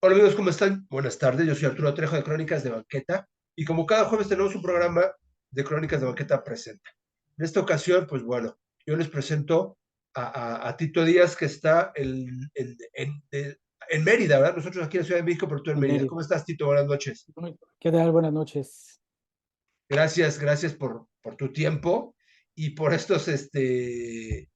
Hola amigos, ¿cómo están? Buenas tardes, yo soy Arturo Trejo de Crónicas de Banqueta y como cada jueves tenemos un programa de Crónicas de Banqueta presenta. En esta ocasión, pues bueno, yo les presento a Tito Díaz que está en Mérida, ¿verdad? Nosotros aquí en la Ciudad de México, pero tú en En Mérida. Mérida. ¿Cómo estás, Tito? Buenas noches. ¿Qué tal? Buenas noches. Gracias por tu tiempo y por estos, le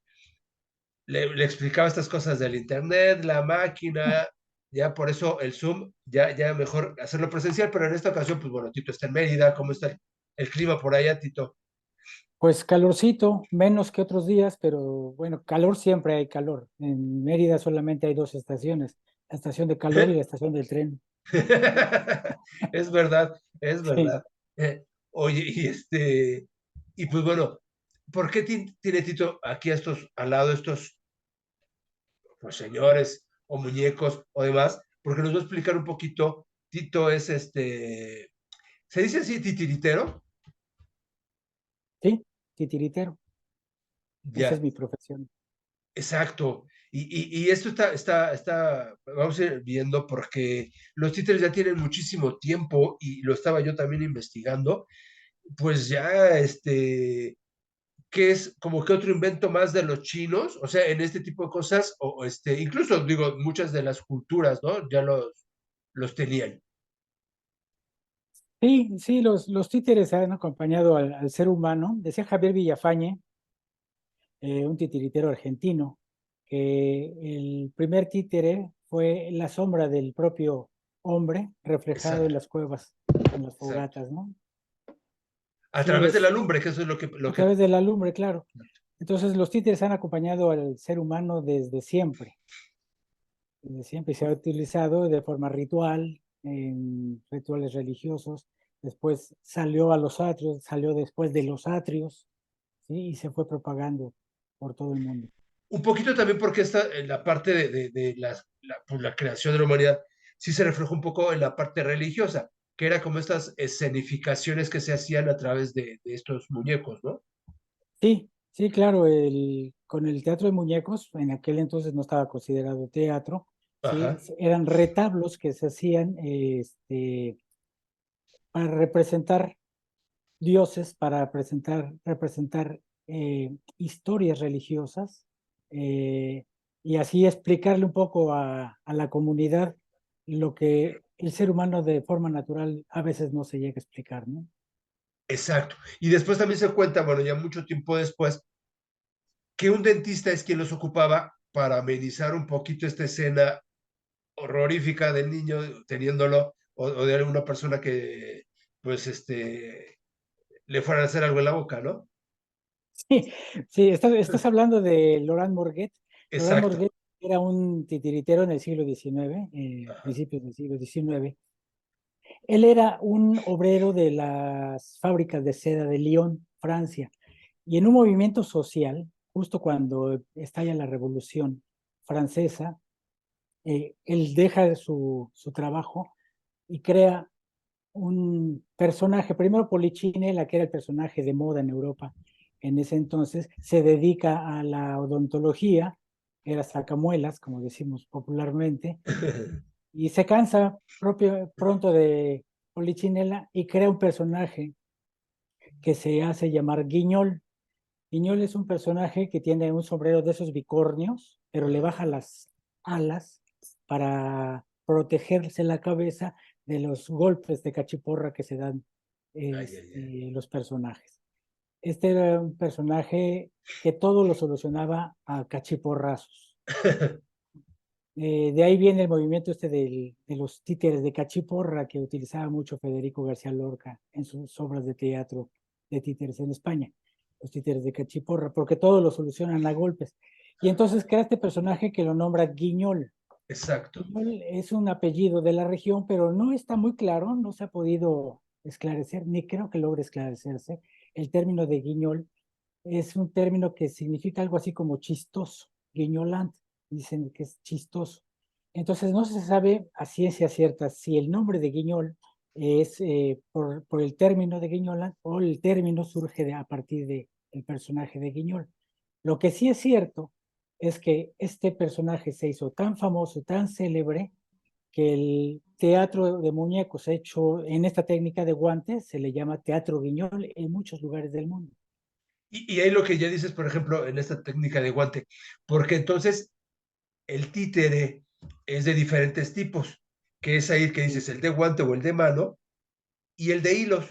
explicaba estas cosas del internet, la máquina, ya por eso el Zoom, ya mejor hacerlo presencial, pero en esta ocasión, pues bueno, Tito está en Mérida, ¿cómo está el clima por allá, Tito? Pues calorcito, menos que otros días, pero bueno, calor siempre hay calor. En Mérida solamente hay dos estaciones, la estación de calor y la estación del tren. Es verdad, es verdad. Sí. Oye, y pues bueno, ¿por qué tiene Tito aquí al lado estos pues, señores o muñecos o demás? Porque nos va a explicar un poquito, Tito es ¿se dice así titiritero? Sí, titiritero. Esa es Ya, mi profesión. exacto. Y esto vamos a ir viendo porque los títeres ya tienen muchísimo tiempo y lo estaba yo también investigando, pues ya, que es como que otro invento más de los chinos, o sea, en este tipo de cosas, incluso digo, muchas de las culturas, ¿no? Ya los tenían. Sí, sí, los títeres han acompañado al ser humano. Decía Javier Villafañe, un titiritero argentino, que el primer títere fue la sombra del propio hombre reflejado en Exacto, las cuevas, en las exacto. fogatas, ¿no? A Sí, través de la lumbre, que eso es lo a que, través de la lumbre, claro. Entonces, los títeres han acompañado al ser humano desde siempre. Desde siempre se ha utilizado de forma ritual, en rituales religiosos. Después salió a los atrios, salió después de los atrios, ¿sí? Y se fue propagando por todo el mundo. un poquito también porque en la parte pues, la creación de la humanidad sí se reflejó un poco en la parte religiosa, que era como estas escenificaciones que se hacían a través de estos muñecos, ¿no? Sí, sí, claro, con el teatro de muñecos, en aquel entonces no estaba considerado teatro, sí, Ajá, eran retablos que se hacían para representar dioses, para representar historias religiosas, y así explicarle un poco a la comunidad lo que el ser humano de forma natural a veces no se llega a explicar, ¿no? exacto. Y después también se cuenta, bueno, ya mucho tiempo después, que un dentista es quien los ocupaba para amenizar un poquito esta escena horrorífica del niño teniéndolo, o de alguna persona que, pues, le fueran a hacer algo en la boca, ¿no? Sí, sí, estás hablando de Laurent Morguet. Laurent Exacto. Morguet era un titiritero en el siglo XIX, Ajá. principios del siglo XIX. Él era un obrero de las fábricas de seda de Lyon, Francia, y en un movimiento social, justo cuando estalla la Revolución Francesa, él deja su trabajo y crea un personaje, primero Polichinela, que era el personaje de moda en Europa en ese entonces, se dedica a la odontología, era sacamuelas, como decimos popularmente, y se cansa pronto de Polichinela y crea un personaje que se hace llamar Guiñol. Guiñol es un personaje que tiene un sombrero de esos bicornios, pero le baja las alas para protegerse la cabeza de los golpes de cachiporra que se dan Ay, ay, ay. los personajes. Este era un personaje que todo lo solucionaba a cachiporrazos. De ahí viene el movimiento de los títeres de cachiporra que utilizaba mucho Federico García Lorca en sus obras de teatro de títeres en España, los títeres de cachiporra, porque todo lo solucionan a golpes. Y entonces crea este personaje que lo nombra Guiñol. Exacto. Guiñol es un apellido de la región, pero no está muy claro, no se ha podido esclarecer, ni creo que logre esclarecerse. El término de Guiñol es un término que significa algo así como chistoso, guiñolant, dicen que es chistoso. Entonces no se sabe a ciencia cierta si el nombre de Guiñol es por el término de Guiñolant o el término surge a partir del personaje de Guiñol. Lo que sí es cierto es que este personaje se hizo tan famoso, tan célebre, que el teatro de muñecos hecho en esta técnica de guantes se le llama teatro guiñol en muchos lugares del mundo. Y ahí lo que ya dices, por ejemplo, en esta técnica de guante, porque entonces el títere es de diferentes tipos, que es ahí que Sí, dices el de guante o el de mano y el de hilos.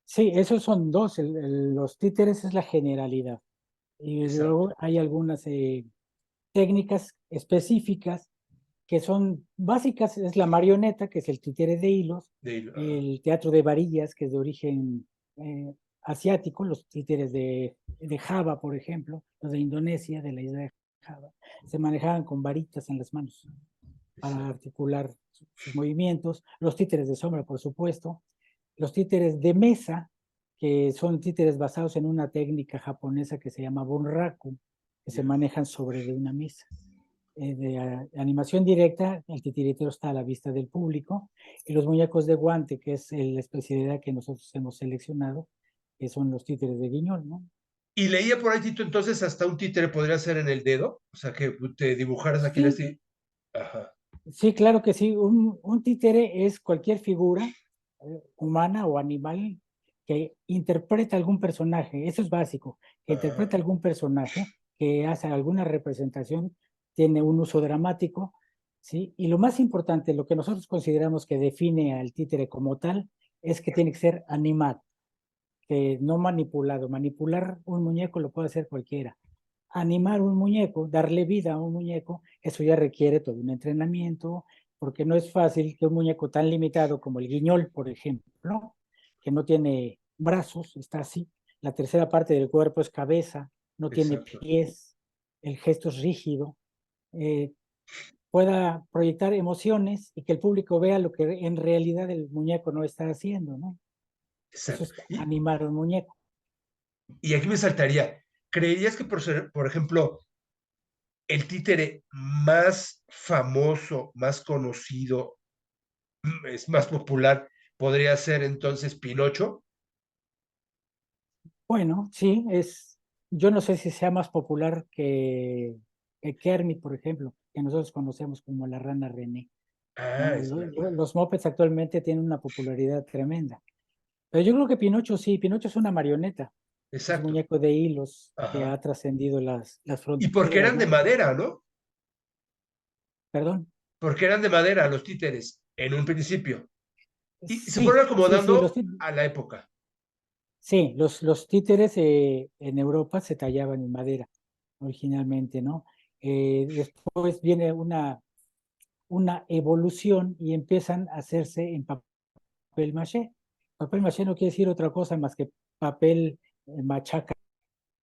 sí, esos son dos. Los títeres es la generalidad. Y Exacto, luego hay algunas técnicas específicas que son básicas, es la marioneta, que es el títere de hilos, de hilo. Ajá. el teatro de varillas, que es de origen asiático, los títeres de Java, por ejemplo, los de Indonesia, de la isla de Java, se manejaban con varitas en las manos para Exacto. articular sus movimientos, los títeres de sombra, por supuesto, los títeres de mesa, que son títeres basados en una técnica japonesa que se llama bunraku, que se Ya. manejan sobre de una mesa. Animación directa, el titiritero está a la vista del público, y los muñecos de guante, que es la especialidad que nosotros hemos seleccionado, que son los títeres de guiñol, ¿no? Y leía por ahí, Tito, entonces hasta un títere podría ser en el dedo, o sea, que te dibujaras aquí la Sí, así. Ajá. sí, claro que sí. Un títere es cualquier figura humana o animal que interpreta algún personaje. Eso es básico, que interpreta Ajá. algún personaje, que hace alguna representación, tiene un uso dramático, ¿sí? Y lo más importante, lo que nosotros consideramos que define al títere como tal, es que tiene que ser animado, que no manipulado. Manipular un muñeco lo puede hacer cualquiera. Animar un muñeco, darle vida a un muñeco, eso ya requiere todo un entrenamiento, porque no es fácil que un muñeco tan limitado como el guiñol, por ejemplo, que no tiene brazos, está así, la tercera parte del cuerpo es cabeza, no tiene Exacto. pies, el gesto es rígido, eh, pueda proyectar emociones y que el público vea lo que en realidad el muñeco no está haciendo, ¿no? Eso Exacto. es animar a un muñeco. Y aquí me saltaría, ¿creerías que por ser, por ejemplo, el títere más famoso, más conocido, es más popular, podría ser entonces Pinocho? Bueno, sí, yo no sé si sea más popular que Kermit, por ejemplo, que nosotros conocemos como la rana René, Ah, ¿no? es verdad. Los Muppets actualmente tienen una popularidad tremenda. Pero yo creo que Pinocho sí, Pinocho es una marioneta, es un Exacto. muñeco de hilos que ha Ajá. trascendido las Y porque fronteras, eran de ¿no? madera, ¿no? Perdón. Porque eran de madera los títeres en un principio. Y se fueron Sí, sí, sí, acomodando a la época. sí, los títeres en Europa se tallaban en madera originalmente, ¿no? Después viene una evolución y empiezan a hacerse en papel maché. Papel maché no quiere decir otra cosa más que papel machacado,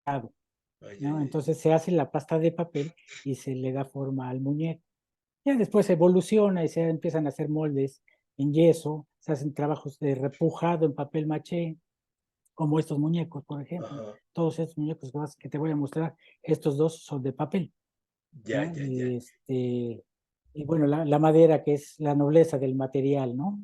Ay, ay, ¿no? ay. Entonces se hace la pasta de papel y se le da forma al muñeco. Ya después evoluciona y se empiezan a hacer moldes en yeso, se hacen trabajos de repujado en papel maché, como estos muñecos, por ejemplo. Ajá. Todos estos muñecos que te voy a mostrar, estos dos son de papel, Ya, ¿no? ya, ya. Y bueno, la madera, que es la nobleza del material, ¿no?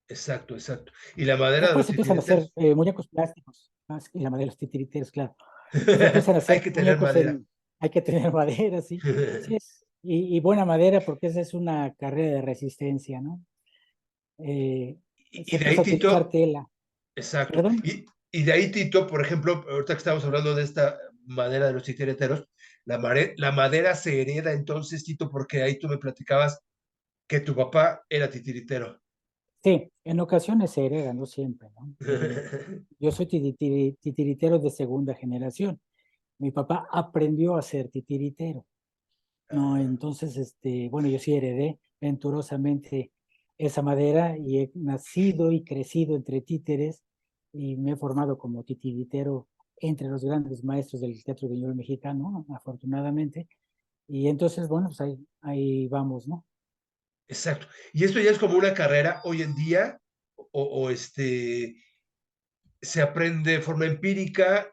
Exacto, exacto. Y la madera de Después los se empiezan a hacer titiriteros. muñecos plásticos, y la madera de los titiriteros, claro. Se empiezan a Hay hacer que tener muñecos madera. hay que tener madera, sí. Sí es, y buena madera porque esa es una carrera de resistencia, ¿no? Eh, se Y de ahí, empieza a utilizar Tito, tela. exacto. Perdón. Y de ahí, Tito, por ejemplo, ahorita que estamos hablando de esta madera de los titireteros, la madera se hereda entonces, Tito, porque ahí tú me platicabas que tu papá era titiritero. Sí, en ocasiones se hereda, no siempre, ¿no? Yo soy titiritero de segunda generación. Mi papá aprendió a ser titiritero, ¿no? Ajá, Entonces, bueno, yo sí heredé venturosamente esa madera y he nacido y crecido entre títeres y me he formado como titiritero entre los grandes maestros del teatro guiñol mexicano, ¿no? Afortunadamente. Y entonces, bueno, pues ahí vamos, ¿no? exacto. Y esto ya es como una carrera hoy en día, se aprende de forma empírica,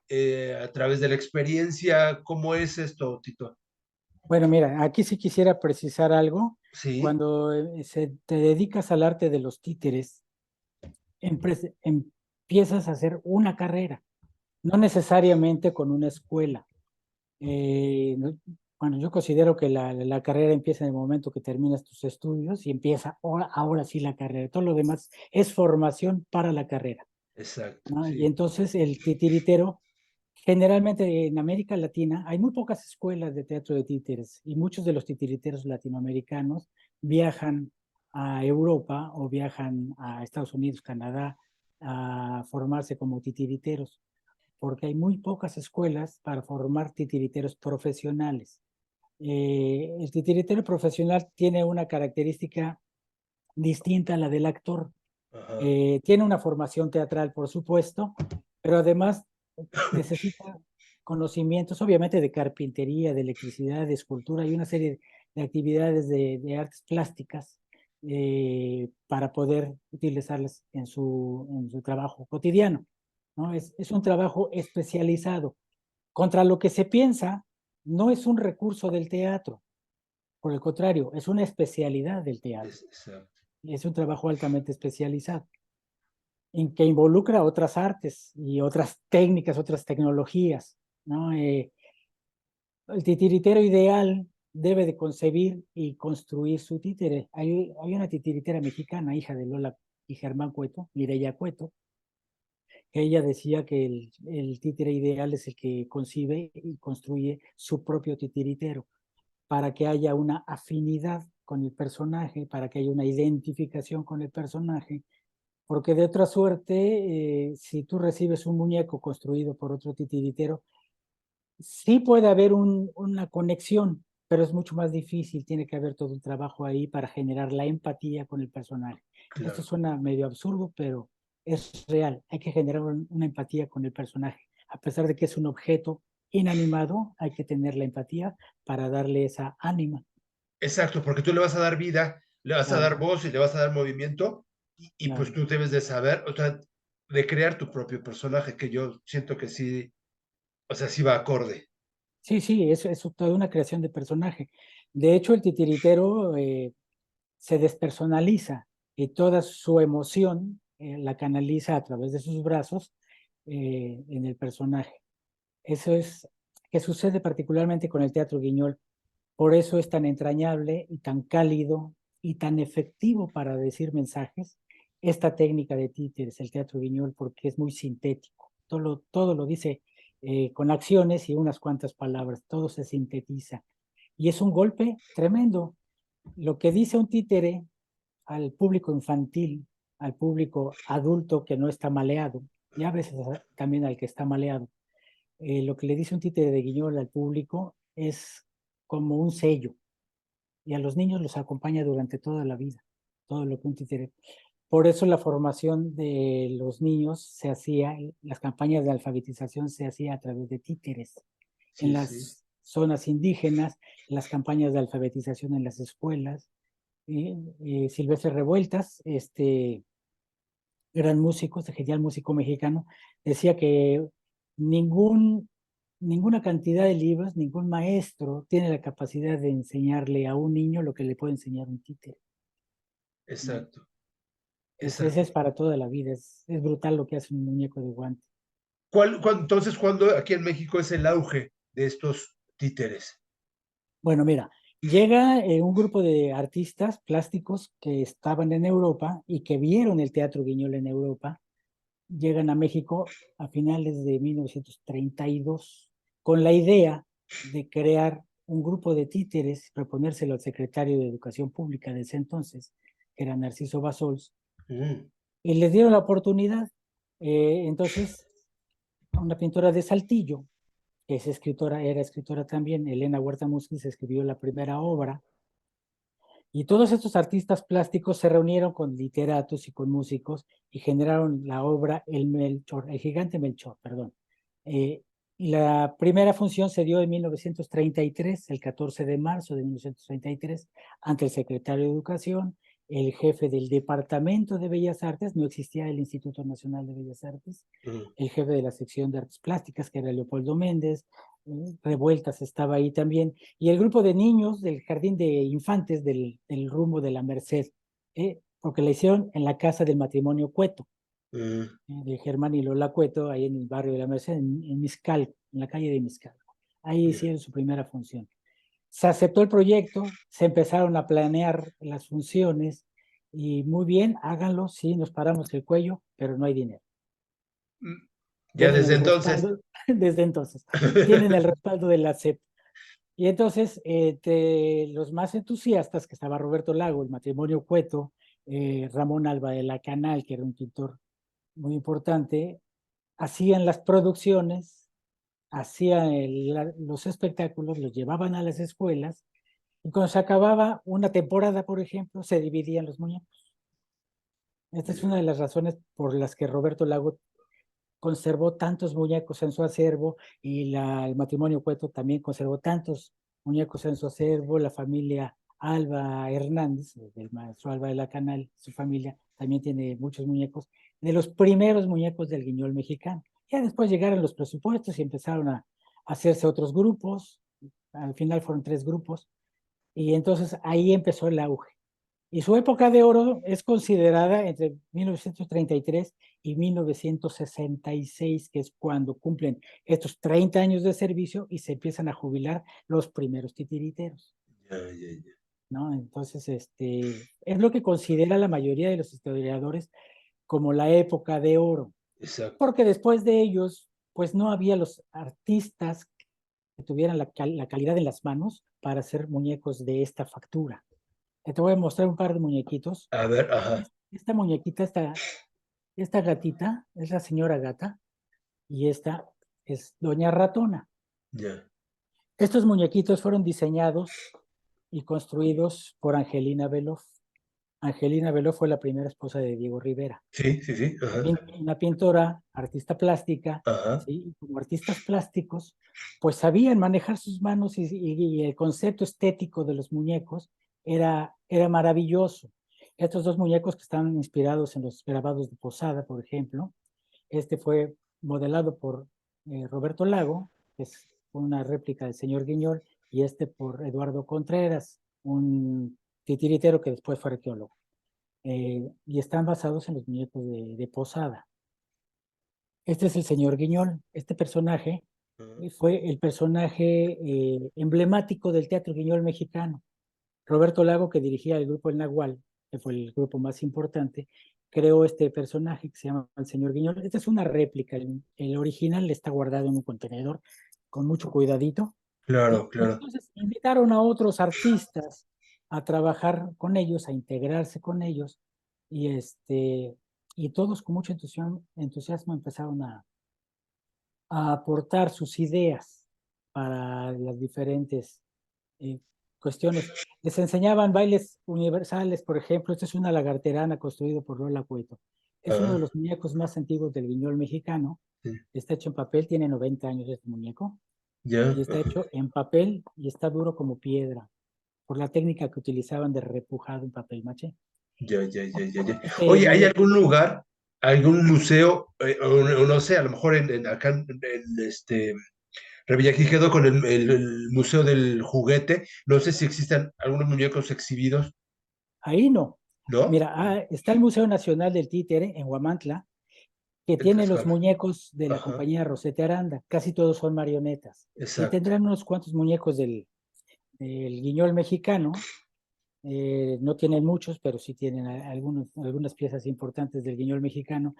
a través de la experiencia. ¿Cómo es esto, Tito? Bueno, mira, aquí sí quisiera precisar algo. Sí, Cuando te dedicas al arte de los títeres, empiezas a hacer una carrera, no necesariamente con una escuela. ¿No? Bueno, yo considero que la carrera empieza en el momento que terminas tus estudios y empieza ahora sí la carrera. Todo lo demás es formación para la carrera, Exacto, ¿no? Y sí. entonces el titiritero, generalmente en América Latina, hay muy pocas escuelas de teatro de títeres y muchos de los titiriteros latinoamericanos viajan a Europa o viajan a Estados Unidos, Canadá, a formarse como titiriteros, porque hay muy pocas escuelas para formar titiriteros profesionales. El titiritero profesional tiene una característica distinta a la del actor. Ajá, Tiene una formación teatral, por supuesto, pero además necesita conocimientos, obviamente, de carpintería, de electricidad, de escultura y una serie de actividades de artes plásticas para poder utilizarlas en su trabajo cotidiano, ¿no? Es un trabajo especializado. Contra lo que se piensa, no es un recurso del teatro, por el contrario, es una especialidad del teatro. exacto. Es un trabajo altamente especializado en que involucra otras artes y otras técnicas, otras tecnologías, ¿no? El titiritero ideal debe de concebir y construir su títere. Hay una titiritera mexicana, hija de Lola y Germán Cueto, Mireya Cueto, que ella decía que el títere ideal es el que concibe y construye su propio titiritero, para que haya una afinidad con el personaje, para que haya una identificación con el personaje, porque de otra suerte, si tú recibes un muñeco construido por otro titiritero, sí puede haber una conexión, pero es mucho más difícil, tiene que haber todo un trabajo ahí para generar la empatía con el personaje. Esto Claro. suena medio absurdo, pero es real, hay que generar una empatía con el personaje. A pesar de que es un objeto inanimado, hay que tener la empatía para darle esa ánima. Exacto, porque tú le vas a dar vida, le vas a dar Claro, voz y le vas a dar movimiento, pues claro. tú debes de saber, o sea, de crear tu propio personaje, que yo siento que sí, o sea, sí va acorde. Sí, sí, es toda una creación de personaje. De hecho, el titiritero se despersonaliza y toda su emoción la canaliza a través de sus brazos en el personaje. Eso es que sucede particularmente con el teatro guiñol. Por eso es tan entrañable y tan cálido y tan efectivo para decir mensajes esta técnica de títeres, el teatro guiñol, porque es muy sintético. Todo lo dice con acciones y unas cuantas palabras, todo se sintetiza. Y es un golpe tremendo. Lo que dice un títere al público infantil, al público adulto que no está maleado, y a veces también al que está maleado, lo que le dice un títere de guiñol al público es como un sello, y a los niños los acompaña durante toda la vida, todo lo que un títere. Por eso la formación de los niños se hacía, las campañas de alfabetización se hacía a través de títeres. En Sí, sí, las zonas indígenas, las campañas de alfabetización en las escuelas. Silvestre Revueltas, este gran músico, este genial músico mexicano, decía que ningún, ninguna cantidad de libros, ningún maestro tiene la capacidad de enseñarle a un niño lo que le puede enseñar un títere, ¿no? exacto, Ese exacto. es para toda la vida, es brutal lo que hace un muñeco de guante. Entonces, ¿cuándo aquí en México es el auge de estos títeres? Bueno, mira, llega un grupo de artistas plásticos que estaban en Europa y que vieron el teatro Guiñol en Europa, llegan a México a finales de 1932 con la idea de crear un grupo de títeres, proponérselo al secretario de Educación Pública de ese entonces, que era Narciso Basols, Mm, y les dieron la oportunidad. Entonces, una pintora de Saltillo, que es escritora, era escritora también, Elena Huerta Musquiz, escribió la primera obra. Y todos estos artistas plásticos se reunieron con literatos y con músicos y generaron la obra El Melchor, el gigante Melchor, perdón. Eh, y la primera función se dio en 1933, el 14 de marzo de 1933, ante el secretario de Educación, el jefe del Departamento de Bellas Artes, no existía el Instituto Nacional de Bellas Artes, mm. el jefe de la sección de artes plásticas, que era Leopoldo Méndez, Revueltas estaba ahí también, y el grupo de niños del jardín de infantes del rumbo de la Merced, porque la hicieron en la casa del matrimonio Cueto, Mm, de Germán y Lola Cueto, ahí en el barrio de la Merced, en Miscal, en la calle de Miscal. Ahí mira, hicieron su primera función. Se aceptó el proyecto, se empezaron a planear las funciones y muy bien, háganlo, sí, nos paramos el cuello, pero no hay dinero. Mm, ya Tienen desde el entonces. respaldo, desde entonces, tienen el respaldo de la SEP. Y entonces, los más entusiastas, que estaba Roberto Lago, el matrimonio Cueto, Ramón Alba de la Canal, que era un pintor muy importante, hacían las producciones, hacían los espectáculos, los llevaban a las escuelas, y cuando se acababa una temporada, por ejemplo, se dividían los muñecos. Esta es una de las razones por las que Roberto Lago conservó tantos muñecos en su acervo y el matrimonio Cueto también conservó tantos muñecos en su acervo. La familia Alba Hernández, del maestro Alba de la Canal, su familia también tiene muchos muñecos, de los primeros muñecos del Guiñol mexicano. Ya después llegaron los presupuestos y empezaron a hacerse otros grupos. Al final fueron 3 grupos y entonces ahí empezó el auge. Y su época de oro es considerada entre 1933 y 1966, que es cuando cumplen estos 30 años de servicio y se empiezan a jubilar los primeros titiriteros, Ya, ya, ya. ¿no? Entonces, es lo que considera la mayoría de los historiadores como la época de oro, Exacto. porque después de ellos, pues no había los artistas que tuvieran la calidad en las manos para hacer muñecos de esta factura. Te voy a mostrar un par de muñequitos. A ver, ajá. Esta muñequita, esta gatita, es la señora gata y esta es doña ratona. Ya. Estos muñequitos fueron diseñados y construidos por Angelina Beloff. Angelina Beloff fue la primera esposa de Diego Rivera. Sí, sí, sí. Ajá. Una pintora, artista plástica, Ajá. ¿sí? Y como artistas plásticos, pues sabían manejar sus manos y el concepto estético de los muñecos era maravilloso. Estos 2 muñecos que están inspirados en los grabados de Posada, por ejemplo, este fue modelado por Roberto Lago, que es una réplica del señor Guiñol, y este por Eduardo Contreras, un titiritero que después fue arqueólogo. Y están basados en los muñecos de Posada. Este es el señor Guiñol. Este personaje Ajá. fue el personaje emblemático del teatro Guiñol mexicano. Roberto Lago, que dirigía el grupo El Nahual, que fue el grupo más importante, creó este personaje que se llama el señor Guiñol. Esta es una réplica, el original está guardado en un contenedor con mucho cuidadito. Claro, Y claro. entonces invitaron a otros artistas a trabajar con ellos, a integrarse con ellos, y, y todos con mucho entusiasmo empezaron a aportar sus ideas para las diferentes eh, cuestiones. Les enseñaban bailes universales, por ejemplo, esta es una lagarterana construida por Lola Cueto. Es uno de Ajá. los muñecos más antiguos del guiñol mexicano. Sí. Está hecho en papel, tiene 90 años este muñeco, Ya. y está Ajá. hecho en papel y está duro como piedra, por la técnica que utilizaban de repujado en papel maché. Ya, ya, ya, ya, ya. Este Oye, ¿hay muñeco, algún lugar, algún museo, o no sé, a lo mejor acá este Revillagigedo con el Museo del Juguete? No sé si existan algunos muñecos exhibidos, ahí no. ¿no? Mira, está el Museo Nacional del Títere en Huamantla, que En tiene los Tlaxcala. muñecos de la Ajá, compañía Rosete Aranda, casi todos son marionetas, y exacto. tendrán unos cuantos muñecos del guiñol mexicano, no tienen muchos, pero sí tienen algunas piezas importantes del guiñol mexicano,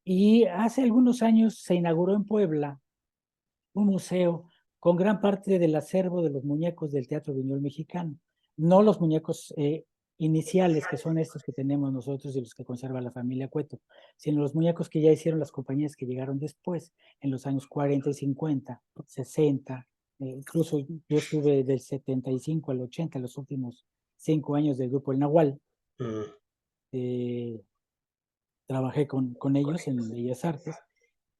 y hace algunos años se inauguró en Puebla un museo con gran parte del acervo de los muñecos del Teatro Guiñol mexicano, no los muñecos iniciales, que son estos que tenemos nosotros y los que conserva la familia Cueto, sino los muñecos que ya hicieron las compañías que llegaron después, en los años 40 y 50, 60, incluso yo estuve del 75 al 80, los últimos 5 años del grupo El Nahual, Ah, eh, trabajé con ellos en Bellas Artes.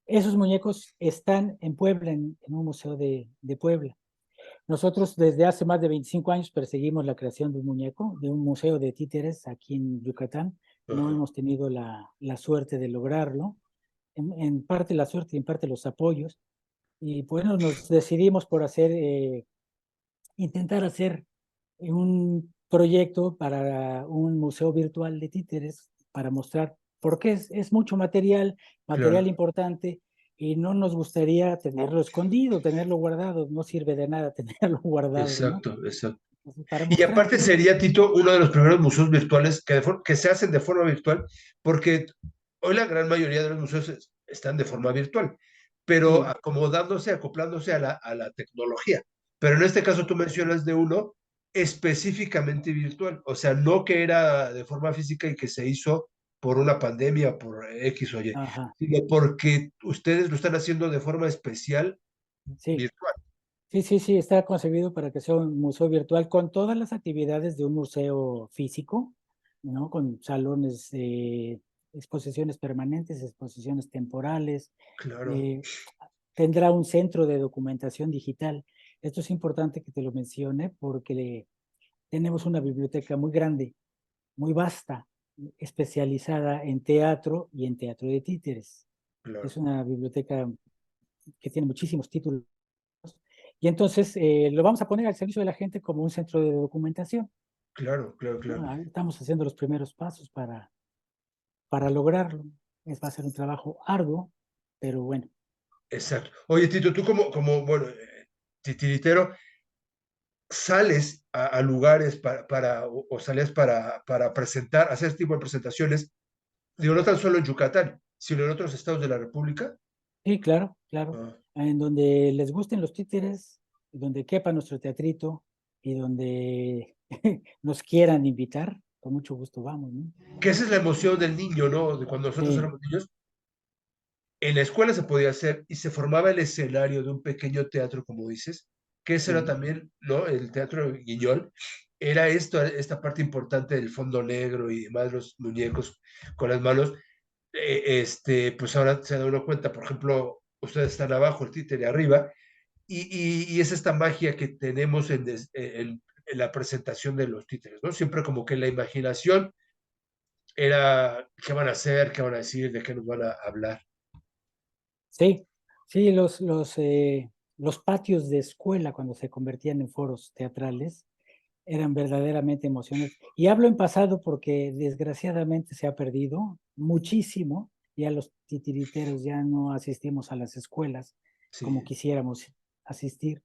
Esos muñecos están en Puebla, en un museo de Puebla. Nosotros desde hace más de 25 años perseguimos la creación de un muñeco, de un museo de títeres aquí en Yucatán. No ajá, hemos tenido la suerte de lograrlo. En parte la suerte y en parte los apoyos. Y bueno, nos decidimos por intentar hacer un proyecto para un museo virtual de títeres para mostrar, porque es mucho material claro. importante, y no nos gustaría tenerlo escondido, tenerlo guardado, no sirve de nada tenerlo guardado, ¿no? Exacto, exacto. Entonces, para Y mostrar aparte que no. sería, Tito, uno de los primeros museos virtuales que se hacen de forma virtual, porque hoy la gran mayoría de los museos están de forma virtual, pero Sí, acomodándose, acoplándose a la tecnología. Pero en este caso tú mencionas de uno específicamente virtual, o sea, no que era de forma física y que se hizo por una pandemia, por X o Y, ajá, sino porque ustedes lo están haciendo de forma especial sí. virtual. Sí, sí, sí, está concebido para que sea un museo virtual con todas las actividades de un museo físico, ¿no? Con salones, exposiciones permanentes, exposiciones temporales. Claro, eh, Tendrá un centro de documentación digital. Esto es importante que te lo mencione porque tenemos una biblioteca muy grande, muy vasta, especializada en teatro y en teatro de títeres. Es claro, una biblioteca que tiene muchísimos títulos y entonces lo vamos a poner al servicio de la gente como un centro de documentación, claro, claro, claro. ¿no? Ahí estamos haciendo los primeros pasos para lograrlo. Va a ser un trabajo arduo, pero bueno. Exacto. Oye, Tito, tú bueno, titiritero, sales a lugares o sales para presentar, hacer este tipo de presentaciones, digo, no tan solo en Yucatán, sino en otros estados de la República. Sí, claro, claro. Ah, En donde les gusten los títeres, donde quepa nuestro teatrito y donde nos quieran invitar, con mucho gusto vamos, ¿no? que esa es la emoción del niño, ¿no? De cuando nosotros Sí, éramos niños, en la escuela se podía hacer y se formaba el escenario de un pequeño teatro, como dices, que ese era sí, también, ¿no? El teatro Guiñol, era esta parte importante del fondo negro y demás, los muñecos con las manos. Pues ahora se da uno cuenta, por ejemplo, ustedes están abajo, el títere arriba, y es esta magia que tenemos en la presentación de los títeres, ¿no? Siempre como que la imaginación era qué van a hacer, qué van a decir, de qué nos van a hablar. sí, sí, los patios de escuela cuando se convertían en foros teatrales eran verdaderamente emocionantes. Y hablo en pasado porque desgraciadamente se ha perdido muchísimo. Ya los titiriteros ya no asistimos a las escuelas como Sí, quisiéramos asistir.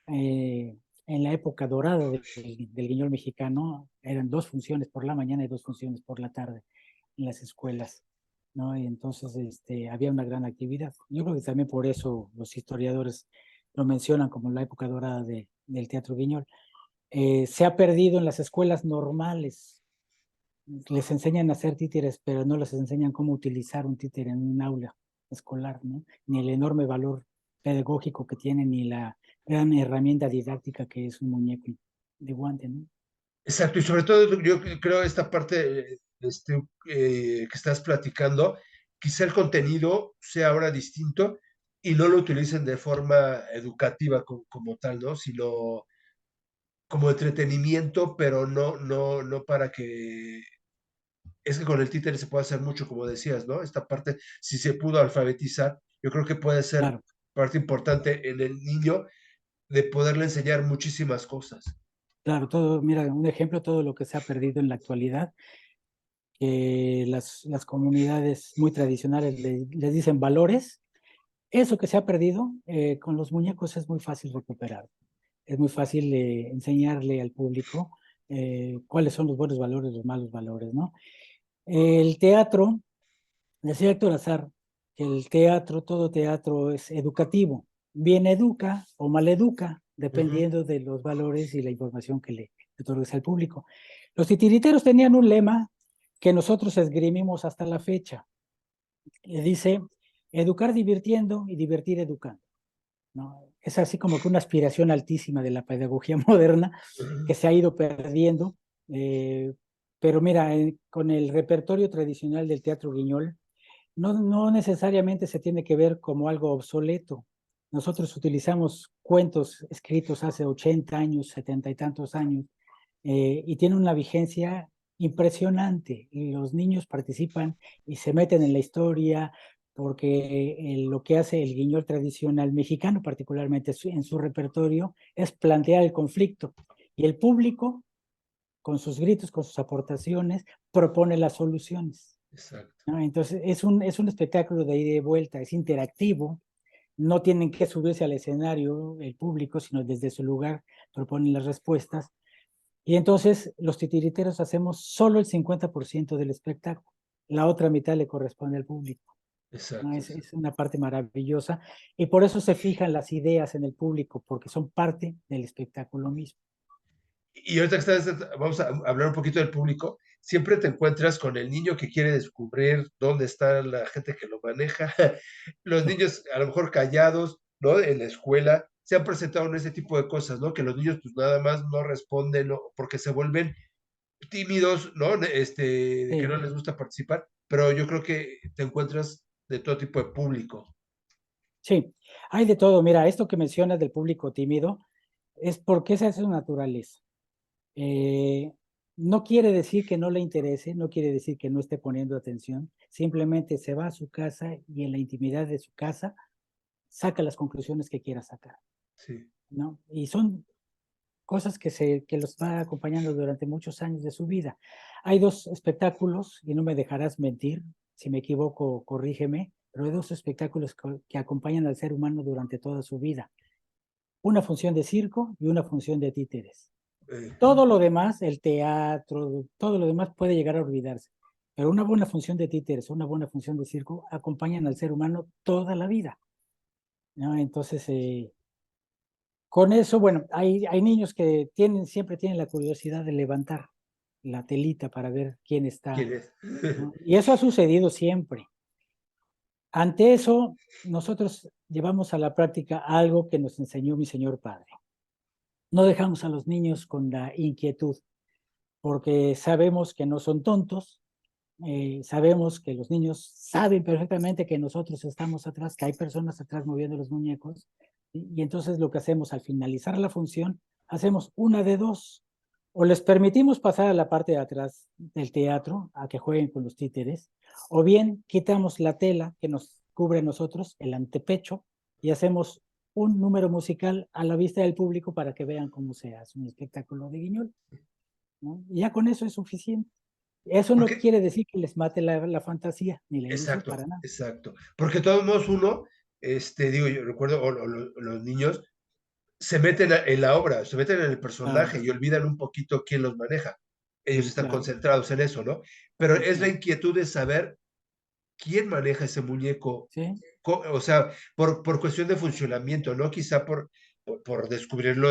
En la época dorada del Guiñol mexicano eran 2 funciones por la mañana y 2 funciones por la tarde en las escuelas, ¿no? Y entonces había una gran actividad. Yo creo que también por eso los historiadores lo mencionan como la época dorada del Teatro Guiñol. Se ha perdido en las escuelas normales. Les enseñan a hacer títeres, pero no les enseñan cómo utilizar un títere en un aula escolar, ¿no? Ni el enorme valor pedagógico que tiene, ni la gran herramienta didáctica que es un muñeco de guante, ¿no? exacto. Y sobre todo yo creo esta parte que estás platicando, quizá el contenido sea ahora distinto y no lo utilicen de forma educativa como tal, ¿no? Sino como entretenimiento, pero no para que es que con el títere se puede hacer mucho, como decías, ¿no? Esta parte, si se pudo alfabetizar, yo creo que puede ser Claro, parte importante en el niño de poderle enseñar muchísimas cosas. claro, todo, mira, un ejemplo, todo lo que se ha perdido en la actualidad, que las comunidades muy tradicionales les dicen valores, eso que se ha perdido, con los muñecos es muy fácil recuperar. Es muy fácil enseñarle al público cuáles son los buenos valores, los malos valores, ¿no? El teatro, decía Héctor Azar, que el teatro, todo teatro es educativo, bien educa o mal educa, Ujú. dependiendo de los valores y la información que le otorgues al público. Los titiriteros tenían un lema que nosotros esgrimimos hasta la fecha, que dice, educar divirtiendo y divertir educando. ¿No? Es así como que una aspiración altísima de la pedagogía moderna que Ujú. se ha ido perdiendo. eh, pero mira, con el repertorio tradicional del teatro Guiñol, no necesariamente se tiene que ver como algo obsoleto. Nosotros utilizamos cuentos escritos hace 80 años, 70 y tantos años, y tiene una vigencia impresionante. Y los niños participan y se meten en la historia porque lo que hace el guiñol tradicional mexicano, particularmente en su repertorio, es plantear el conflicto. Y el público, con sus gritos, con sus aportaciones, propone las soluciones. exacto, ¿no? Entonces es un espectáculo de ida y vuelta, es interactivo, no tienen que subirse al escenario el público, sino desde su lugar proponen las respuestas. Y entonces los titiriteros hacemos solo el 50% del espectáculo, la otra mitad le corresponde al público. ¿No? exacto. Es una parte maravillosa y por eso se fijan las ideas en el público, porque son parte del espectáculo mismo. Y ahorita que estás, vamos a hablar un poquito del público. Siempre te encuentras con el niño que quiere descubrir dónde está la gente que lo maneja. Los Sí, niños, a lo mejor callados, ¿no? En la escuela, se han presentado en ese tipo de cosas, ¿no? Que los niños, pues nada más no responden, ¿no? Porque se vuelven tímidos, ¿no? De que sí, no les gusta participar. Pero yo creo que te encuentras de todo tipo de público. sí. Hay de todo. Mira, esto que mencionas del público tímido es porque esa es su naturaleza. Eh, no quiere decir que no le interese, no quiere decir que no esté poniendo atención, simplemente se va a su casa y en la intimidad de su casa saca las conclusiones que quiera sacar, Sí. ¿no? Y son cosas que los va acompañando durante muchos años de su vida. Hay dos espectáculos, y no me dejarás mentir, si me equivoco, corrígeme, pero hay dos espectáculos que acompañan al ser humano durante toda su vida. Una función de circo y una función de títeres. Eh, Todo lo demás, el teatro, todo lo demás puede llegar a olvidarse. Pero una buena función de títeres, una buena función de circo, acompañan al ser humano toda la vida, ¿no? Entonces, con eso, bueno, hay niños que siempre tienen la curiosidad de levantar la telita para ver quién está, ¿Quién es? ¿no? Y eso ha sucedido siempre. Ante eso, nosotros llevamos a la práctica algo que nos enseñó mi señor padre. No dejamos a los niños con la inquietud, porque sabemos que no son tontos, sabemos que los niños saben perfectamente que nosotros estamos atrás, que hay personas atrás moviendo los muñecos, y entonces lo que hacemos al finalizar la función, hacemos una de dos, o les permitimos pasar a la parte de atrás del teatro, a que jueguen con los títeres, o bien quitamos la tela que nos cubre a nosotros, el antepecho, y hacemos un número musical a la vista del público para que vean cómo se hace un espectáculo de Guiñol, ¿no? Y ya con eso es suficiente. Eso ¿Por no qué? quiere decir que les mate la fantasía ni la ilusión Exacto, para nada. exacto. Porque de todos modos uno, digo, yo recuerdo, los niños se meten en la obra, se meten en el Claro, personaje y olvidan un poquito quién los maneja. Ellos sí, están claro, concentrados en eso, ¿no? Pero es la exacto. inquietud de saber quién maneja ese muñeco, Sí, o sea, por cuestión de funcionamiento, no quizá por descubrirlo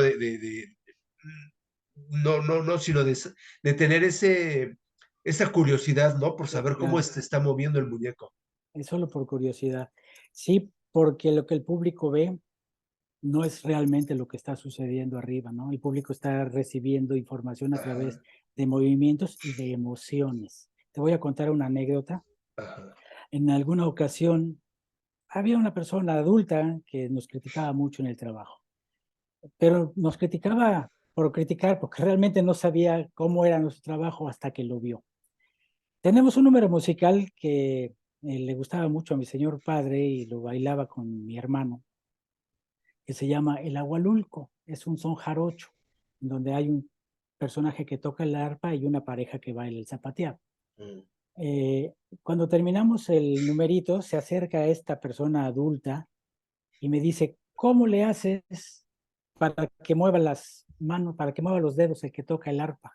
no, no, no, sino de tener esa curiosidad, ¿no? Por sí, saber cómo claro. se está moviendo el muñeco. Es solo por curiosidad. Sí, porque lo que el público ve no es realmente lo que está sucediendo arriba, ¿no? El público está recibiendo información a través Ajá, de movimientos y de emociones. Te voy a contar una anécdota. ajá, En alguna ocasión había una persona adulta que nos criticaba mucho en el trabajo, pero nos criticaba por criticar, porque realmente no sabía cómo era nuestro trabajo hasta que lo vio. Tenemos un número musical que le gustaba mucho a mi señor padre y lo bailaba con mi hermano, que se llama El Agualulco. Es un son jarocho, donde hay un personaje que toca el arpa y una pareja que baila el zapateado. mm, Eh, Cuando terminamos el numerito, se acerca a esta persona adulta y me dice, ¿cómo le haces para que mueva las manos, para que mueva los dedos el que toca el arpa?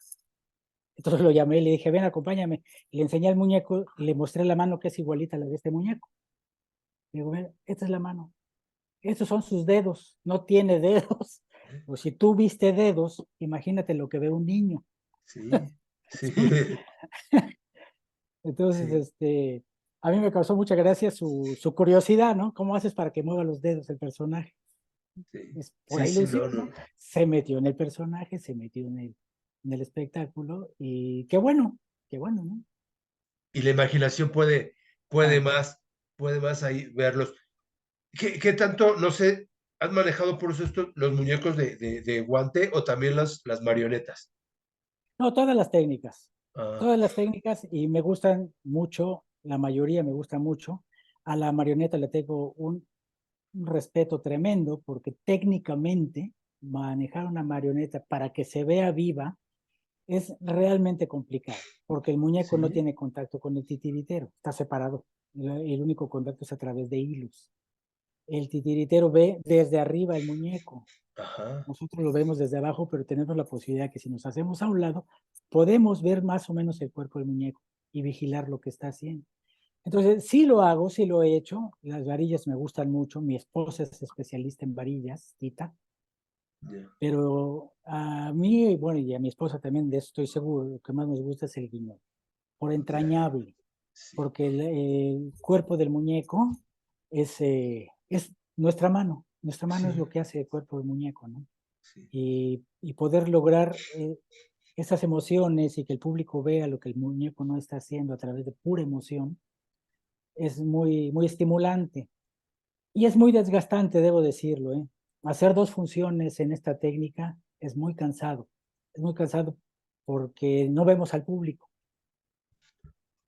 Entonces lo llamé y le dije, ven, acompáñame. Le enseñé al muñeco y le mostré la mano que es igualita a la de este muñeco. Le digo, ven, esta es la mano. Estos son sus dedos. No tiene dedos. Pues si tú viste dedos, imagínate lo que ve un niño. sí, sí, ¿Sí? Entonces, sí, a mí me causó mucha gracia su curiosidad, ¿no? ¿Cómo haces para que mueva los dedos el personaje? sí, Es sí, pura sí, ilusión, no, ¿no? no. Se metió en el personaje, se metió en el espectáculo y qué bueno, ¿no? Y la imaginación puede Claro. más, puede más ahí verlos. ¿Qué tanto, no sé, has manejado por eso los muñecos de guante o también las marionetas? No, Ah, todas las técnicas y me gustan mucho, la mayoría me gusta mucho. A la marioneta le tengo un respeto tremendo porque técnicamente manejar una marioneta para que se vea viva es realmente complicado, porque el muñeco no Sí, tiene contacto con el titiritero, está separado. El único contacto es a través de hilos. El titiritero ve desde arriba el muñeco. ajá, Nosotros lo vemos desde abajo, pero tenemos la posibilidad que si nos hacemos a un lado, podemos ver más o menos el cuerpo del muñeco y vigilar lo que está haciendo. Entonces, sí lo hago, sí lo he hecho. Las varillas me gustan mucho. Mi esposa es especialista en varillas, Tita. ya, Pero a mí, bueno, y a mi esposa también, de eso estoy seguro, lo que más nos gusta es el guiñol, por ya, entrañable, sí, porque el cuerpo del muñeco es nuestra mano es sí, lo que hace el cuerpo del muñeco, ¿no? sí, Y poder lograr esas emociones y que el público vea lo que el muñeco no está haciendo a través de pura emoción, es muy, muy estimulante. Y es muy desgastante, debo decirlo, ¿eh? Hacer dos funciones en esta técnica es muy cansado. Es muy cansado porque no vemos al público.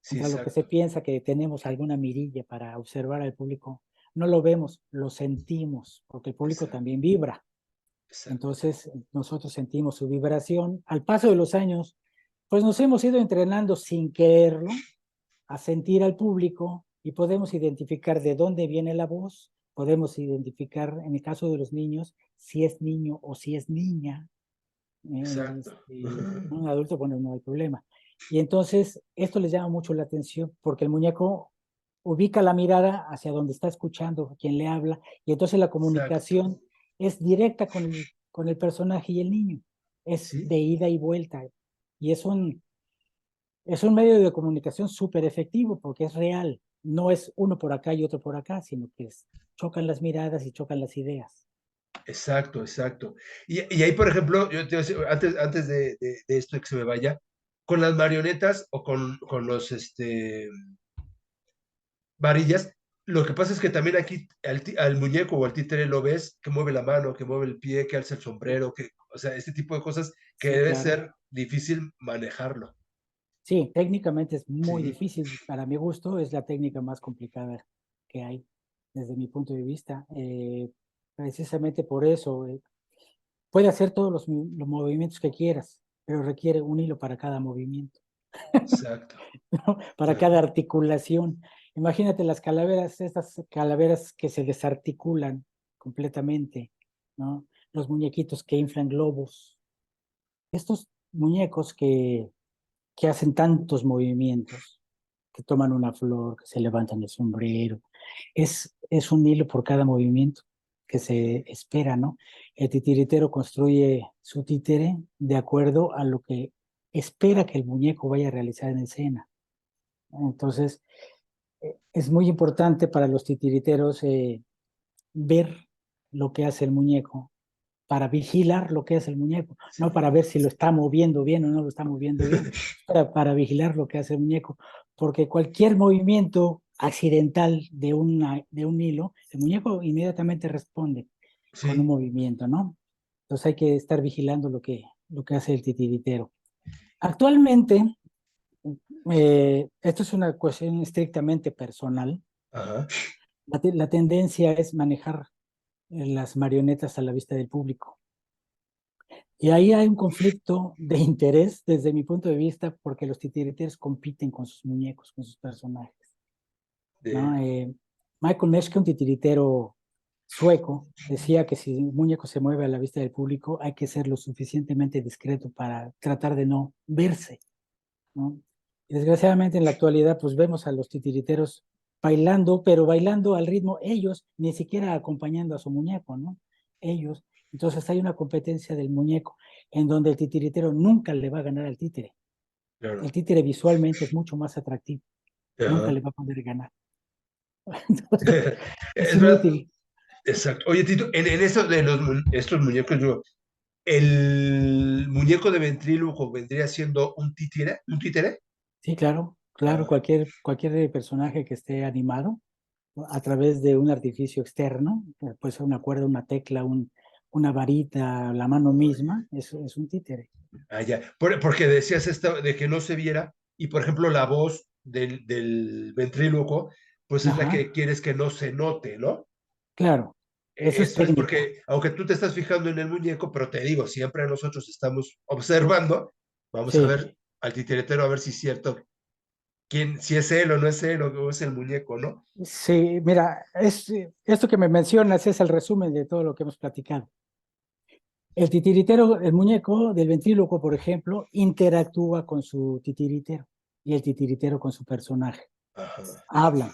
sí, Contra lo que se exacto, piensa que tenemos alguna mirilla para observar al público, no lo vemos, lo sentimos, porque el público exacto, también vibra. exacto, Entonces, nosotros sentimos su vibración. Al paso de los años, pues nos hemos ido entrenando sin quererlo a sentir al público y podemos identificar de dónde viene la voz, podemos identificar, en el caso de los niños, si es niño o si es niña. exacto. Un adulto, bueno, no hay problema. Y entonces, esto les llama mucho la atención porque el muñeco ubica la mirada hacia donde está escuchando quien le habla y entonces la Exacto. comunicación es directa con el personaje y el niño. Es Sí, de ida y vuelta. Y es un medio de comunicación súper efectivo porque es real. No es uno por acá y otro por acá, sino que chocan las miradas y chocan las ideas. exacto, exacto. Y ahí, por ejemplo, yo te iba a decir, antes de esto de que se me vaya, con las marionetas o con los varillas, lo que pasa es que también aquí al muñeco o al títere lo ves que mueve la mano, que mueve el pie, que alza el Sí, sombrero, o sea, este tipo de cosas que sí, debe claro. ser difícil manejarlo. Sí, técnicamente es muy Sí, difícil. Para mi gusto es la técnica más complicada que hay desde mi punto de vista. Precisamente por eso, puede hacer todos los movimientos que quieras, pero requiere un hilo para cada movimiento. exacto, ¿No? Para cada exacto. articulación. Imagínate las calaveras, estas calaveras que se desarticulan completamente, ¿no? Los muñequitos que inflan globos. Estos muñecos que hacen tantos movimientos, que toman una flor, que se levantan el sombrero, es un hilo por cada movimiento que se espera, ¿no? El titiritero construye su títere de acuerdo a lo que espera que el muñeco vaya a realizar en escena. Entonces, es muy importante para los titiriteros ver lo que hace el muñeco, para vigilar lo que hace el muñeco, no Sí, para ver si lo está moviendo bien o no lo está moviendo bien, para vigilar lo que hace el muñeco, porque cualquier movimiento accidental de un hilo, el muñeco inmediatamente responde con un sí, movimiento, ¿no? Entonces hay que estar vigilando lo que hace el titiritero. Actualmente, esto es una cuestión estrictamente personal. ajá, La tendencia es manejar las marionetas a la vista del público. Y ahí hay un conflicto de interés desde mi punto de vista porque los titiriteros compiten con sus muñecos, con sus personajes, ¿no? de, Michael Meschke, un titiritero sueco, decía que si un muñeco se mueve a la vista del público hay que ser lo suficientemente discreto para tratar de no verse, ¿no? Y desgraciadamente en la actualidad pues vemos a los titiriteros bailando, pero bailando al ritmo ellos, ni siquiera acompañando a su muñeco, ¿no? Ellos. Entonces hay una competencia del muñeco en donde el titiritero nunca le va a ganar al títere. El claro, títere visualmente es mucho más atractivo, nunca le ajá. va a poder ganar. Entonces, es Es verdad, inútil. exacto. Oye, Tito, en eso de estos muñecos, yo, el muñeco de ventríloco vendría siendo un títere. Sí, claro, claro, Ah, cualquier personaje que esté animado a través de un artificio externo, puede ser una cuerda, una tecla, una varita, la mano misma, es un títere. ya. Porque decías esto de que no se viera, y por ejemplo, la voz del ventríloco, pues es la Ajá, que quieres que no se note, ¿no? claro, eso es Eso es técnica. porque, aunque tú te estás fijando en el muñeco, pero te digo, siempre nosotros estamos observando, Vamos a Sí, ver al titiritero a ver si es cierto, si es él o no es él o es el muñeco, ¿no? sí, mira, esto que me mencionas es el resumen de todo lo que hemos platicado. El titiritero, el muñeco del ventríloco, por ejemplo, interactúa con su titiritero y el titiritero con su personaje. Ajá. Hablan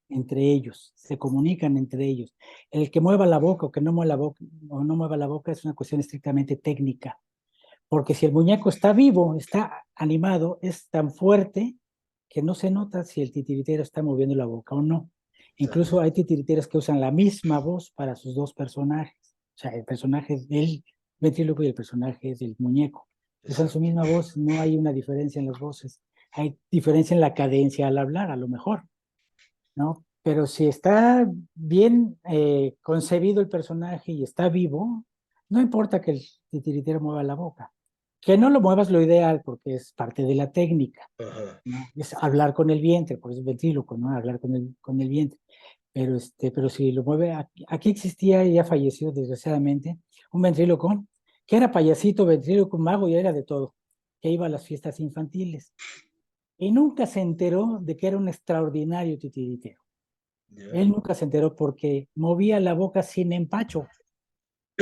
entre ellos, se comunican entre ellos. El que mueva la boca o que no mueva la boca, o no mueva la boca es una cuestión estrictamente técnica, porque si el muñeco está vivo, está animado, es tan fuerte que no se nota si el titiritero está moviendo la boca o no. Incluso hay Exacto. titiriteros que usan la misma voz para sus dos personajes. O sea, el personaje del ventríloco y el personaje del muñeco. Usan su Exacto. misma voz, no hay una diferencia en las voces. Hay diferencia en la cadencia al hablar, a lo mejor, ¿no? Pero si está bien concebido el personaje y está vivo, no importa que el titiritero mueva la boca. Que no lo muevas lo ideal porque es parte de la técnica, Ajá. ¿no? Es hablar con el vientre, por eso es ventríloco, ¿no? Hablar con el vientre. Pero si lo mueve, aquí existía, y ya falleció desgraciadamente, un ventríloco que era payasito, ventríloco, mago y era de todo, que iba a las fiestas infantiles. Y nunca se enteró de que era un extraordinario titiritero. Ya. Él nunca se enteró porque movía la boca sin empacho.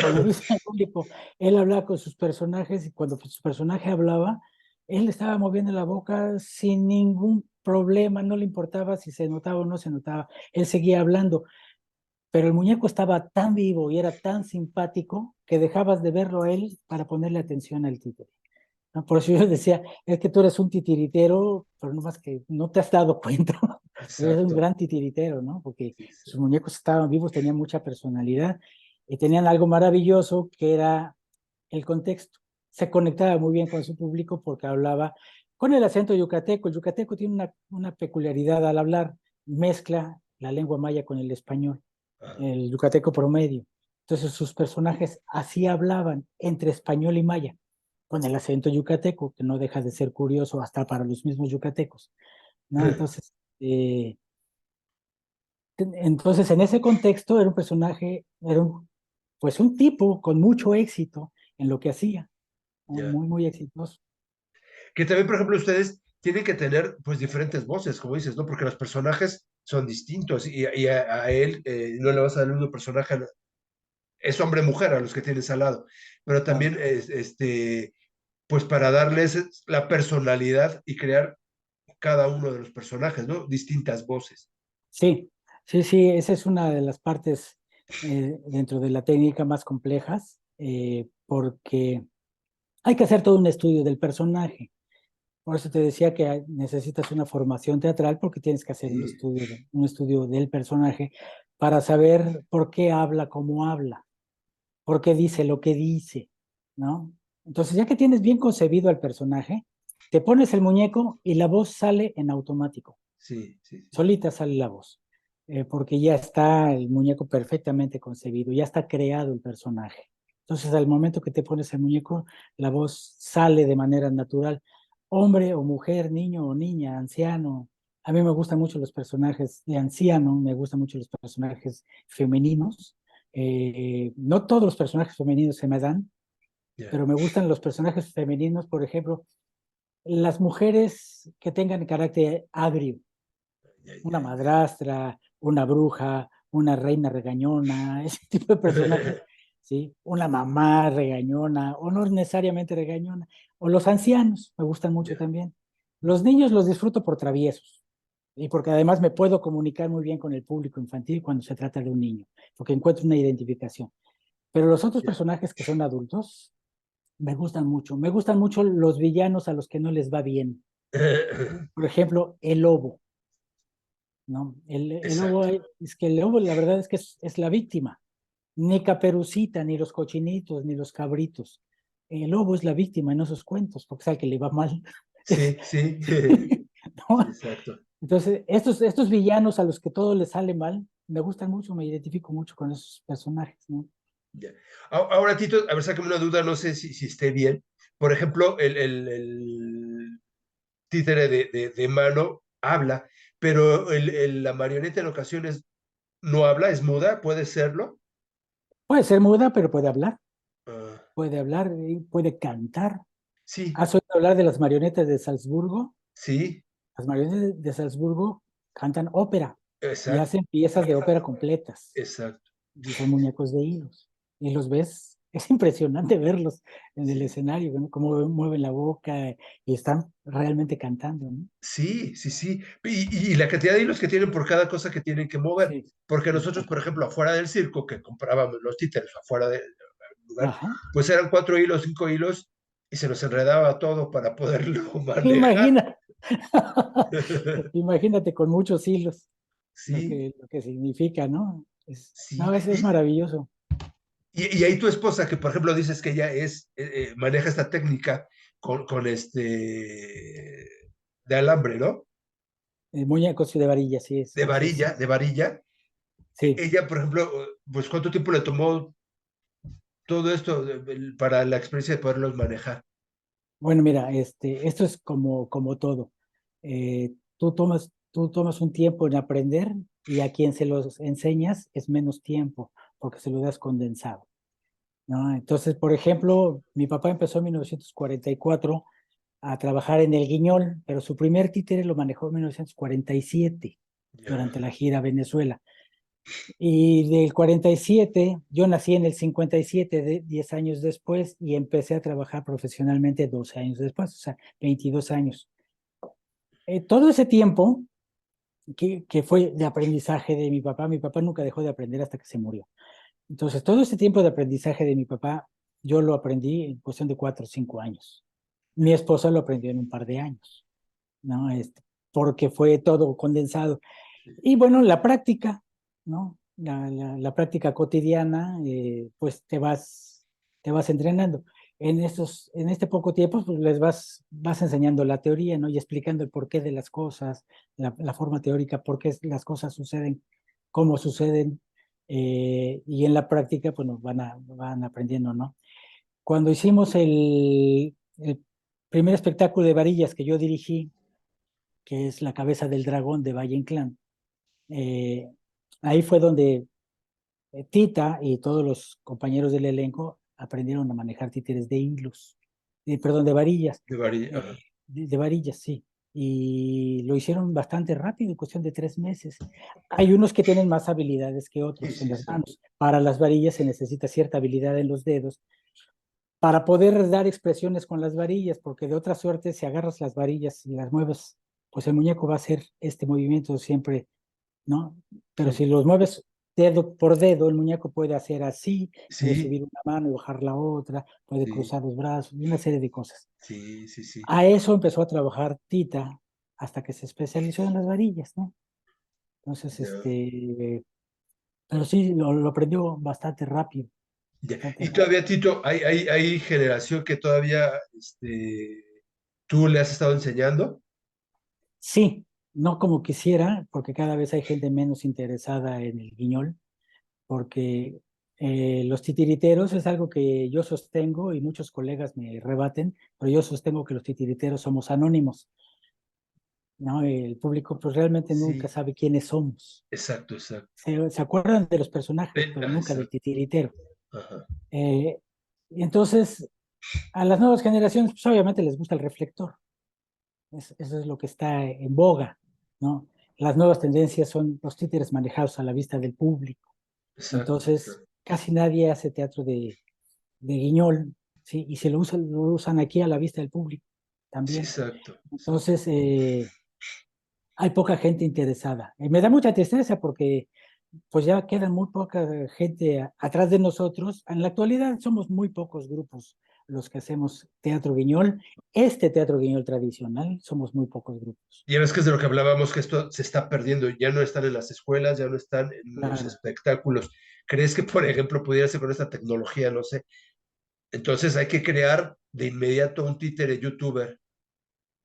Cuando dice el público, él hablaba con sus personajes y cuando su personaje hablaba, él estaba moviendo la boca sin ningún problema, no le importaba si se notaba o no se notaba, él seguía hablando, pero el muñeco estaba tan vivo y era tan simpático que dejabas de verlo a él para ponerle atención al títere. ¿No? Por eso yo decía, es que tú eres un titiritero, pero no más que no te has dado cuenta, pero eres un Exacto. gran titiritero, ¿no? Porque Sí, sí. sus muñecos estaban vivos, tenían mucha personalidad y tenían algo maravilloso que era el contexto. Se conectaba muy bien con su público porque hablaba con el acento yucateco. El yucateco tiene una peculiaridad al hablar, mezcla la lengua maya con el español, Ajá. el yucateco promedio. Entonces sus personajes así hablaban entre español y maya con el acento yucateco, que no deja de ser curioso hasta para los mismos yucatecos, ¿no? Entonces en ese contexto era un personaje, pues un tipo con mucho éxito en lo que hacía, muy, Ya. muy, muy exitoso. Que también, por ejemplo, ustedes tienen que tener pues diferentes voces, como dices, ¿no? Porque los personajes son distintos y a él no le vas a dar el mismo personaje, es hombre-mujer a los que tienes al lado, pero Claro. también pues para darles la personalidad y crear cada uno de los personajes, ¿no? Distintas voces. Sí, sí, sí, esa es una de las partes dentro de la técnica más complejas, porque hay que hacer todo un estudio del personaje. Por eso te decía que necesitas una formación teatral porque tienes que hacer Sí, un estudio del personaje para saber por qué habla como habla, por qué dice lo que dice, ¿no? Entonces, ya que tienes bien concebido al personaje, te pones el muñeco y la voz sale en automático. sí, sí, sí. Solita sale la voz, porque ya está el muñeco perfectamente concebido, ya está creado el personaje. Entonces, al momento que te pones el muñeco, la voz sale de manera natural. Hombre o mujer, niño o niña, anciano. A mí me gustan mucho los personajes de anciano, me gustan mucho los personajes femeninos. No todos los personajes femeninos se me dan, Ya, pero me gustan los personajes femeninos, por ejemplo, las mujeres que tengan carácter agrio, ya, una ya, madrastra, una bruja, una reina regañona, ese tipo de personajes, ya. ¿sí? Una mamá regañona, o no necesariamente regañona, o los ancianos, me gustan mucho Ya, también. Los niños los disfruto por traviesos, y porque además me puedo comunicar muy bien con el público infantil cuando se trata de un niño, porque encuentro una identificación. Pero los otros ya. personajes que son adultos, me gustan mucho. Me gustan mucho los villanos a los que no les va bien. Por ejemplo, el lobo. ¿No? El lobo, Exacto. es que el lobo, la verdad es que es la víctima. Ni Caperucita, ni los cochinitos, ni los cabritos. El lobo es la víctima en esos cuentos, porque sabe que le va mal. Sí, sí. Sí, ¿No? exacto. Entonces, estos villanos a los que todo les sale mal, me gustan mucho, me identifico mucho con esos personajes, ¿no? Ya. Ahora, Tito, a ver, sácame una duda, no sé si esté bien. Por ejemplo, el títere de mano habla, pero la marioneta en ocasiones no habla, es muda, puede serlo. Puede ser muda, pero puede Ah, hablar y puede cantar. Sí, ¿Has oído hablar de las marionetas de Salzburgo? sí, Las marionetas de Salzburgo cantan ópera y exacto, hacen piezas de ópera completas exacto. y son muñecos de hilos. Y los ves, es impresionante verlos en el Sí, escenario, ¿no? Cómo mueven la boca y están realmente cantando, ¿no? sí, sí, sí. Y la cantidad de hilos que tienen por cada cosa que tienen que mover. Sí, Porque nosotros, por exacto. ejemplo, afuera del circo, que comprábamos los títeres afuera del lugar, Ajá. pues eran 4 hilos, 5 hilos, y se nos enredaba todo para poderlo manejar. Imagina, imagínate con muchos hilos Sí, lo que significa, ¿no? sí. No, es maravilloso. Y ahí tu esposa, que por ejemplo dices que ella maneja esta técnica con de alambre, ¿no? Muñecos de varilla, sí, De ese es. varilla, de varilla. Sí. Ella, por ejemplo, pues ¿cuánto tiempo le tomó todo esto para la experiencia de poderlos manejar? Bueno, mira, esto es como todo. Tú tomas un tiempo en aprender y a quien se los enseñas es menos tiempo porque se lo das condensado, ¿no? Entonces, por ejemplo, mi papá empezó en 1944 a trabajar en el Guiñol, pero su primer títere lo manejó en 1947 Ya, durante la gira a Venezuela. Y del 47, yo nací en el 57, 10 años después, y empecé a trabajar profesionalmente 12 años después, o sea, 22 años. Todo ese tiempo que fue de aprendizaje de mi papá nunca dejó de aprender hasta que se murió. Entonces, todo ese tiempo de aprendizaje de mi papá, yo lo aprendí en cuestión de 4 o 5 años. Mi esposa lo aprendió en un par de años, ¿no? Porque fue todo condensado. Y bueno, la práctica, ¿no? La práctica cotidiana, pues te vas entrenando. En este poco tiempo, pues vas enseñando la teoría, ¿no? Y explicando el porqué de las cosas, la forma teórica, por qué las cosas suceden, cómo suceden, y en la práctica, pues van aprendiendo, ¿no? Cuando hicimos el primer espectáculo de varillas que yo dirigí, que es La cabeza del dragón de Valle Inclán, eh, ahí fue donde Tita y todos los compañeros del elenco aprendieron a manejar títeres de hilos, perdón, de varillas, de varilla, eh, ajá. de varillas, sí. Y lo hicieron bastante rápido, en cuestión de 3 meses. Hay unos que tienen más habilidades que Sí, otros en sí, las exacto. manos. Para las varillas se necesita cierta habilidad en los dedos para poder dar expresiones con las varillas, porque de otra suerte, si agarras las varillas y las mueves, pues el muñeco va a hacer este movimiento siempre, ¿no? Pero si Sí, los mueves dedo por dedo, el muñeco puede hacer así, puede sí, subir una mano y bajar la otra, puede sí, cruzar los brazos y una serie de cosas. sí, sí, sí. A eso empezó a trabajar Tita hasta que se especializó en las varillas, ¿no? Entonces, Ya, pero sí, lo aprendió bastante rápido, ya. bastante Y rápido. todavía, Tito, hay generación que todavía tú le has estado enseñando. Sí, no como quisiera, porque cada vez hay gente menos interesada en el guiñol, porque los titiriteros es algo que yo sostengo y muchos colegas me rebaten, pero yo sostengo que los titiriteros somos anónimos, ¿no? El público pues realmente nunca Sí, sabe quiénes somos. exacto, exacto. Se acuerdan de los personajes, pero nunca del Exacto. titiritero. Ajá. Eh, y entonces, a las nuevas generaciones, pues obviamente les gusta el reflector. Eso es lo que está en boga, ¿no? Las nuevas tendencias son los títeres manejados a la vista del público. Exacto, Entonces, exacto. casi nadie hace teatro de guiñol, ¿sí? Y se lo usan aquí a la vista del público Sí, también. exacto, exacto. Entonces, hay poca gente interesada. Me da mucha tristeza porque pues ya queda muy poca gente atrás de nosotros. En la actualidad somos muy pocos grupos los que hacemos teatro guiñol. Este teatro guiñol tradicional, somos muy pocos grupos. Ya ves que es de lo que hablábamos, que esto se está perdiendo, ya no están en las escuelas, ya no están en los Claro. espectáculos. ¿Crees que, por ejemplo, pudiera ser con esta tecnología? No sé. Entonces hay que crear de inmediato un títere youtuber.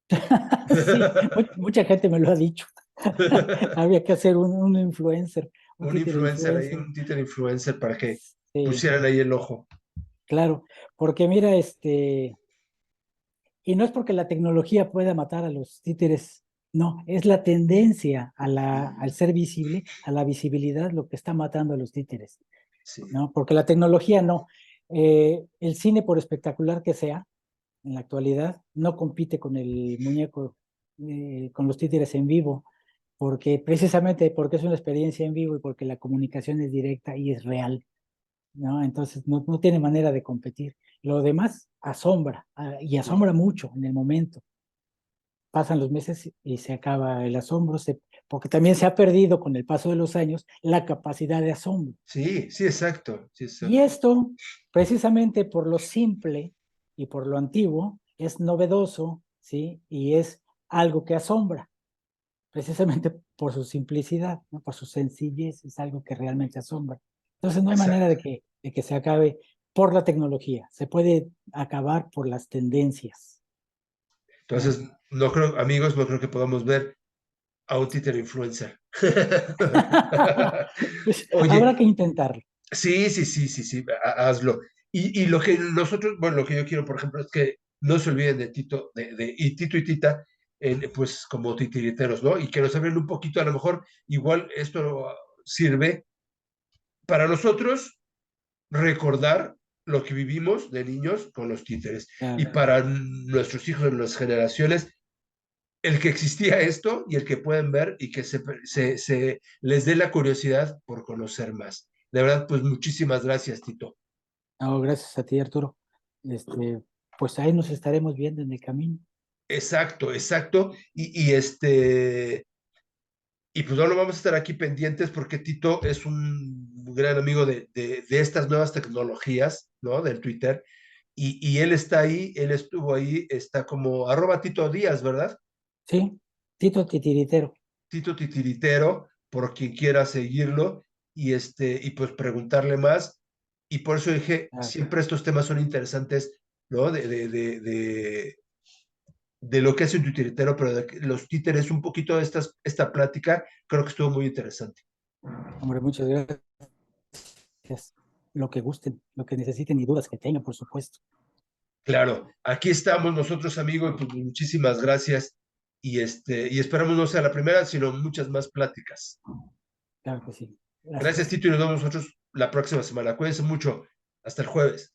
Sí, mucha gente me lo ha dicho. Había que hacer un influencer, un Un Twitter influencer ahí, influencer. un títere influencer para que Sí, pusieran ahí el ojo. claro, porque mira, y no es porque la tecnología pueda matar a los títeres, no, es la tendencia al ser visible, a la visibilidad, lo que está matando a los títeres, Sí, ¿no? Porque la tecnología no. El cine, por espectacular que sea, en la actualidad, no compite con el muñeco, con los títeres en vivo, porque precisamente porque es una experiencia en vivo y porque la comunicación es directa y es real, ¿no? Entonces no tiene manera de competir. Lo demás asombra, y asombra mucho en el momento. Pasan los meses y se acaba el asombro, porque también se ha perdido con el paso de los años la capacidad de asombro. Sí, sí, exacto, sí, Y exacto. esto, precisamente por lo simple y por lo antiguo, es novedoso, ¿sí? Y es algo que asombra, precisamente por su simplicidad, ¿no? Por su sencillez, es algo que realmente asombra. Entonces no hay manera Exacto. de que se acabe por la tecnología, se puede acabar por las tendencias, Entonces, ¿no? no creo, amigos, no creo que podamos ver a un títere influencer. Pues habrá Oye, que intentarlo. sí, sí, sí, sí, sí, hazlo. Y lo que nosotros, bueno, lo que yo quiero, por ejemplo, es que no se olviden de Tito, y Tito y Tita, pues como titiriteros, ¿no? Y que nos hablen un poquito, a lo mejor, igual esto sirve para nosotros recordar lo que vivimos de niños con los títeres. Y Claro. para nuestros hijos de las generaciones, el que existía esto y el que pueden ver y que se les dé la curiosidad por conocer más. De verdad, pues muchísimas gracias, Tito. No, gracias a ti, Arturo. Este, pues ahí nos estaremos viendo en el camino. Exacto, exacto. Y pues bueno, vamos a estar aquí pendientes porque Tito es un gran amigo de estas nuevas tecnologías, ¿no? Del Twitter. Y él está ahí, él estuvo ahí, está como arroba Tito Díaz, ¿verdad? Sí, Tito Titiritero. Tito Titiritero, por quien quiera seguirlo y pues preguntarle más. Y por eso dije, Claro. siempre estos temas son interesantes, ¿no? De lo que hace un titiritero, pero de los títeres, un poquito de esta plática, creo que estuvo muy interesante. Hombre, muchas gracias. Lo que gusten, lo que necesiten y dudas que tengan, por supuesto. Claro, aquí estamos nosotros, amigos, y pues muchísimas gracias. Y esperamos no sea la primera, sino muchas más pláticas. Claro que sí. Gracias, Gracias. Tito, y nos vemos nosotros la próxima semana. Cuídense mucho. Hasta el jueves.